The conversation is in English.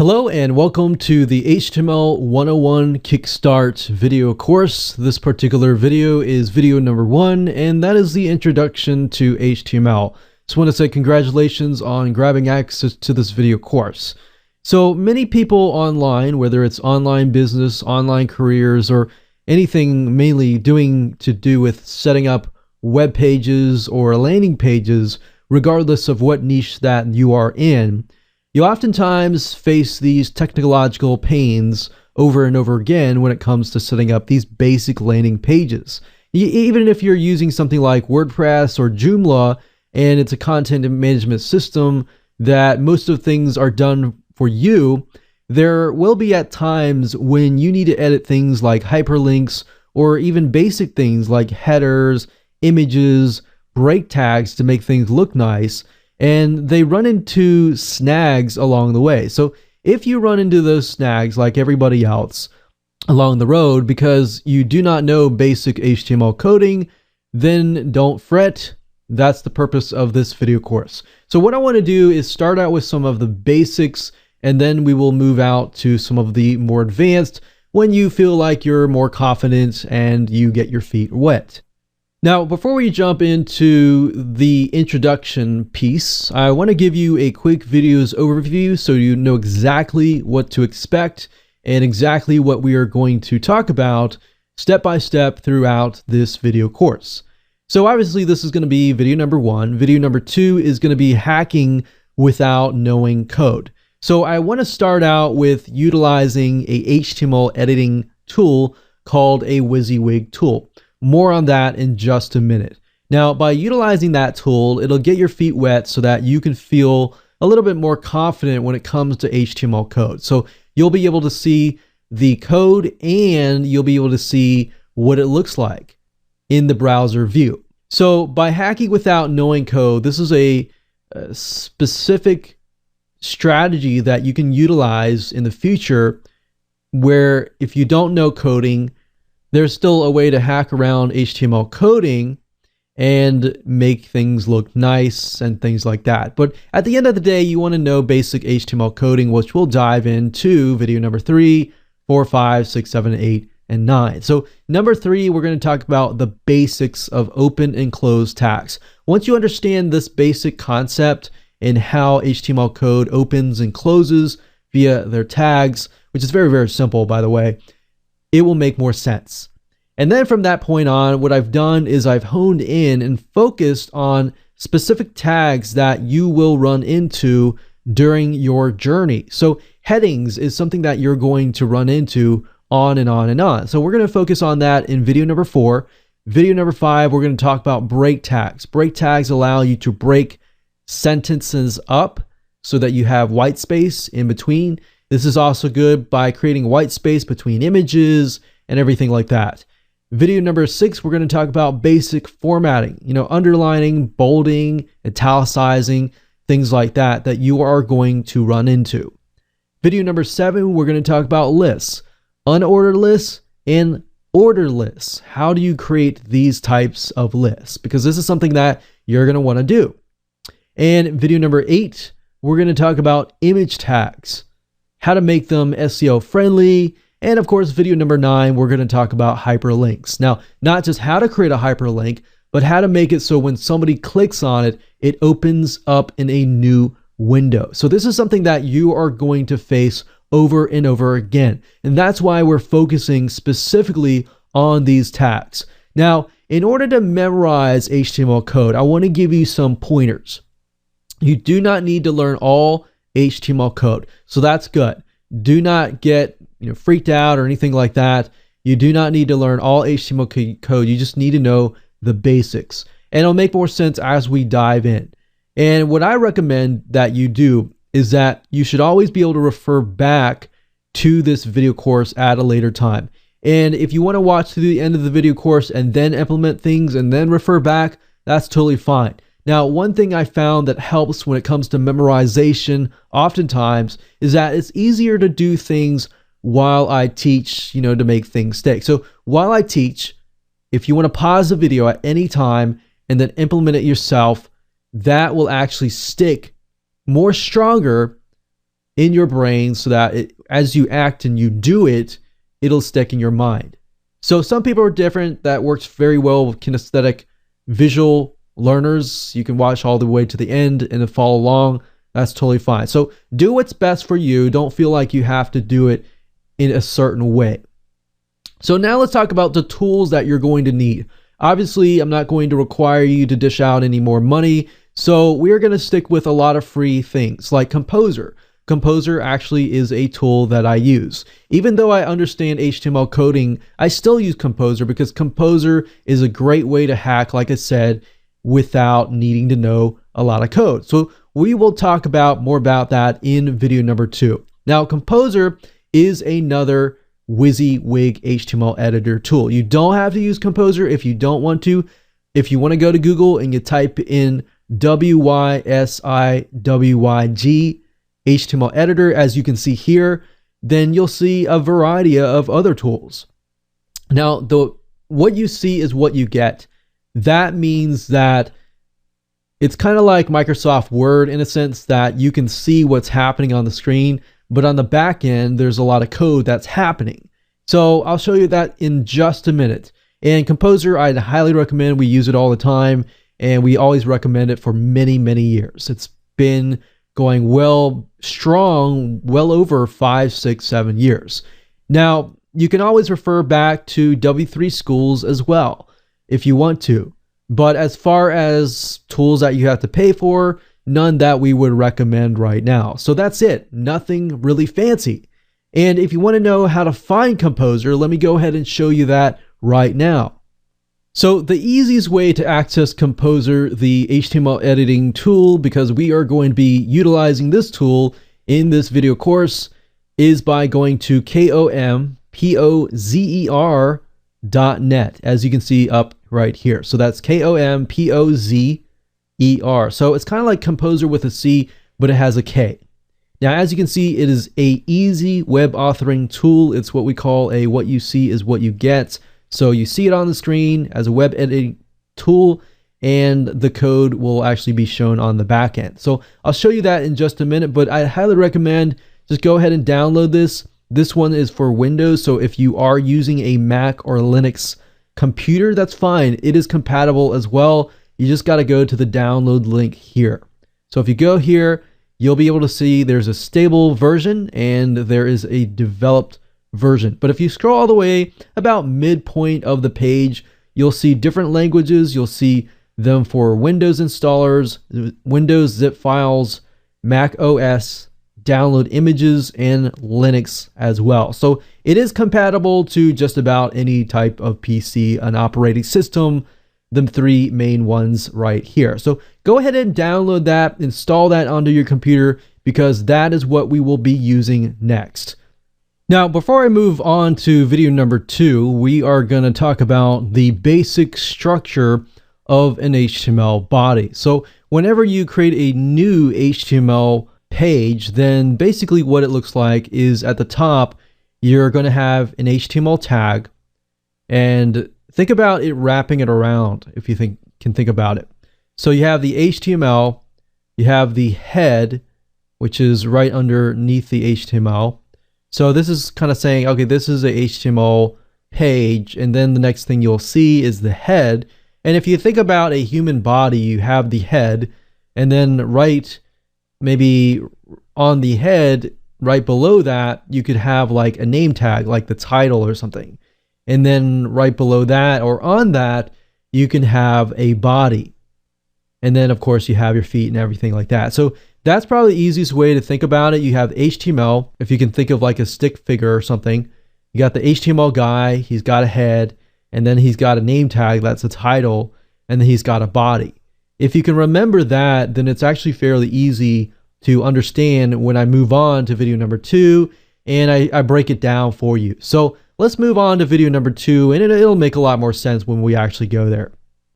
Hello and welcome to the HTML 101 Kickstart video course. This particular video is video number 1, and that is the introduction to HTML. Just want to say congratulations on grabbing access to this video course. So many people online, whether it's online business, online careers, or anything mainly to do with setting up web pages or landing pages, regardless of what niche that you are in, you oftentimes face these technological pains over and over again when it comes to setting up these basic landing pages. Even if you're using something like WordPress or Joomla, and it's a content management system that most of things are done for you, there will be at times when you need to edit things like hyperlinks or even basic things like headers, images, break tags to make things look nice. And they run into snags along the way. So if you run into those snags like everybody else along the road because you do not know basic HTML coding, then don't fret. That's the purpose of this video course. So what I want to do is start out with some of the basics, and then we will move out to some of the more advanced when you feel like you're more confident and you get your feet wet. Now, before we jump into the introduction piece, I want to give you a quick videos overview so you know exactly what to expect and exactly what we are going to talk about step by step throughout this video course. So obviously this is going to be video number 1. Video number 2 is going to be hacking without knowing code. So I want to start out with utilizing a HTML editing tool called a WYSIWYG tool. More on that in just a minute. Now, by utilizing that tool, it'll get your feet wet so that you can feel a little bit more confident when it comes to HTML code. So you'll be able to see the code and you'll be able to see what it looks like in the browser view. So by hacking without knowing code, this is a specific strategy that you can utilize in the future where if you don't know coding, there's still a way to hack around HTML coding and make things look nice and things like that. But at the end of the day, you want to know basic HTML coding, which we'll dive into video number 3, 4, 5, 6, 7, 8, and 9. So number 3, we're going to talk about the basics of open and close tags. Once you understand this basic concept and how HTML code opens and closes via their tags, which is very, very simple, by the way, it will make more sense. And then from that point on, what I've done is I've honed in and focused on specific tags that you will run into during your journey. So headings is something that you're going to run into on and on and on. So we're going to focus on that in video number 4. Video number 5, we're going to talk about break tags. Break tags allow you to break sentences up so that you have white space in between. This is also good by creating white space between images and everything like that. Video number 6, we're going to talk about basic formatting, underlining, bolding, italicizing, things like that you are going to run into. Video number 7, we're going to talk about lists, unordered lists and ordered lists. How do you create these types of lists? Because this is something that you're going to want to do. And video number 8, we're going to talk about image tags, how to make them SEO friendly. And of course, video number 9, we're going to talk about hyperlinks. Now, not just how to create a hyperlink, but how to make it so when somebody clicks on it, it opens up in a new window. So this is something that you are going to face over and over again. And that's why we're focusing specifically on these tags. Now, in order to memorize HTML code, I want to give you some pointers. You do not need to learn all HTML code. So that's good. Do not get freaked out or anything like that. You do not need to learn all HTML code. You just need to know the basics. And it'll make more sense as we dive in. And what I recommend that you do is that you should always be able to refer back to this video course at a later time. And if you want to watch to the end of the video course and then implement things and then refer back, that's totally fine. Now, one thing I found that helps when it comes to memorization oftentimes is that it's easier to do things while I teach, to make things stick. So while I teach, if you want to pause the video at any time and then implement it yourself, that will actually stick more stronger in your brain so that as you act and you do it, it'll stick in your mind. So some people are different. That works very well with kinesthetic visual learners. You can watch all the way to the end and then follow along. That's totally fine. So do what's best for you. Don't feel like you have to do it in a certain way. So now let's talk about the tools that you're going to need. Obviously, I'm not going to require you to dish out any more money. So we're going to stick with a lot of free things like Composer. Composer actually is a tool that I use. Even though I understand HTML coding, I still use Composer because Composer is a great way to hack, like I said, without needing to know a lot of code. So we will talk about more about that in video number 2. Now, Composer is another WYSIWYG HTML editor tool. You don't have to use Composer if you don't want to. If you want to go to Google and you type in WYSIWYG HTML editor, as you can see here, then you'll see a variety of other tools. Now, what you see is what you get. That means that it's kind of like Microsoft Word in a sense that you can see what's happening on the screen, but on the back end, there's a lot of code that's happening. So I'll show you that in just a minute. And Composer, I'd highly recommend. We use it all the time, and we always recommend it for many, many years. It's been going strong, well over 5, 6, 7 years. Now, you can always refer back to W3 Schools as well if you want to. But as far as tools that you have to pay for, none that we would recommend right now. So that's it. Nothing really fancy. And if you want to know how to find Composer, let me go ahead and show you that right now. So the easiest way to access Composer, the HTML editing tool, because we are going to be utilizing this tool in this video course, is by going to kompozer.net, as you can see up right here. So that's kompozer. So it's kind of like Composer with a C, but it has a K. Now, as you can see, it is a easy web authoring tool. It's what we call a what you see is what you get. So you see it on the screen as a web editing tool, and the code will actually be shown on the back end. So I'll show you that in just a minute, but I highly recommend just go ahead and download this. This one is for Windows, so if you are using a Mac or Linux computer, that's fine. It is compatible as well. You just got to go to the download link here. So if you go here, you'll be able to see there's a stable version and there is a developed version. But if you scroll all the way about midpoint of the page, you'll see different languages. You'll see them for Windows installers, Windows zip files, Mac OS, download images, and Linux as well. So it is compatible to just about any type of PC, an operating system, the 3 main ones right here. So go ahead and download that, install that onto your computer, because that is what we will be using next. Now, before I move on to video number 2, we are going to talk about the basic structure of an HTML body. So whenever you create a new HTML page, then basically what it looks like is at the top, you're going to have an HTML tag, and think about it wrapping it around if you can think about it. So you have the HTML, you have the head, which is right underneath the HTML. So this is kind of saying, okay, this is a HTML page, and then the next thing you'll see is the head. And if you think about a human body, you have the head, and then maybe on the head, right below that, you could have like a name tag, like the title or something. And then right below that or on that, you can have a body. And then of course you have your feet and everything like that. So that's probably the easiest way to think about it. You have HTML, if you can think of like a stick figure or something. You got the HTML guy, he's got a head, and then he's got a name tag, that's a title, and then he's got a body. If you can remember that, then it's actually fairly easy to understand when I move on to video number 2 and I break it down for you. So let's move on to video number 2, and it'll make a lot more sense when we actually go there.